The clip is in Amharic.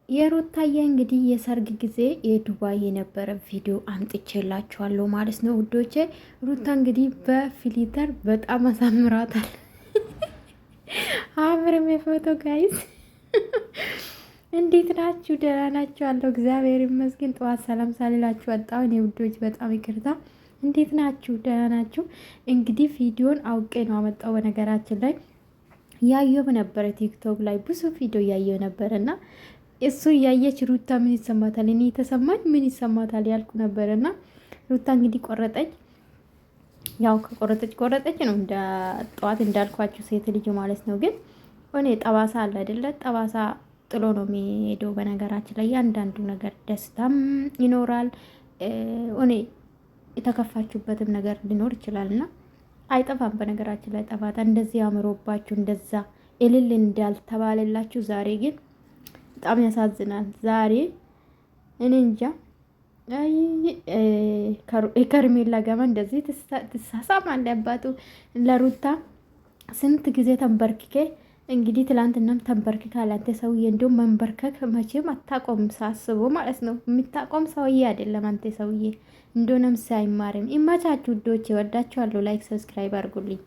የሩታዬ እንግዲህ የሰርግ ጊዜ የዱባይ የነበረ ቪዲዮ አምጥቼላችኋለሁ ማለት ነው ውዶቼ። ሩታ እንግዲህ በፊሊተር በጣም አሳምራታል። አምርም የፎቶ ጋይዝ እንዴት ናችሁ? ደህና ናችሁ? አለው እግዚአብሔር ይመስገን። ጠዋት ሰላም ሳልላችሁ ወጣሁ እኔ ውዶች፣ በጣም ይቅርታ። እንዴት ናችሁ? ደህና ናችሁ? እንግዲህ ቪዲዮን አውቄ ነው አመጣው። በነገራችን ላይ ያየው ነበረ ቲክቶክ ላይ ብዙ ቪዲዮ ያየው ነበር እና እሱ እያየች ሩታ ምን ይሰማታል፣ እኔ የተሰማኝ ምን ይሰማታል ያልኩ ነበር። እና ሩታ እንግዲህ ቆረጠች። ያው ከቆረጠች ነው እንደ ጠዋት እንዳልኳችሁ ሴት ልጅ ማለት ነው። ግን እኔ ጠባሳ አለ አይደለ? ጠባሳ ጥሎ ነው የሚሄደው። በነገራችን ላይ ያንዳንዱ ነገር ደስታም ይኖራል፣ እኔ የተከፋችሁበትም ነገር ሊኖር ይችላል እና አይጠፋም። በነገራችን ላይ ጠፋታ እንደዚህ አምሮባችሁ እንደዛ እልል እንዳልተባለላችሁ ዛሬ ግን በጣም ያሳዝናል። ዛሬ እኔ እንጃ ከርሜላ ገማ እንደዚህ ትሳሳም አባቱ ለሩታ ስንት ጊዜ ተንበርክኬ እንግዲህ ትላንትናም ተንበርክካ ላንተ ሰውዬ፣ እንዲሁም መንበርከክ መቼም አታቆም ሳስቦ ማለት ነው። የምታቆም ሰውዬ አይደለም አንተ ሰውዬ፣ እንደሆነም ሳይማርም። ይመቻችሁ ውዶቼ፣ ወዳችኋለሁ። ላይክ ሰብስክራይብ አድርጉልኝ።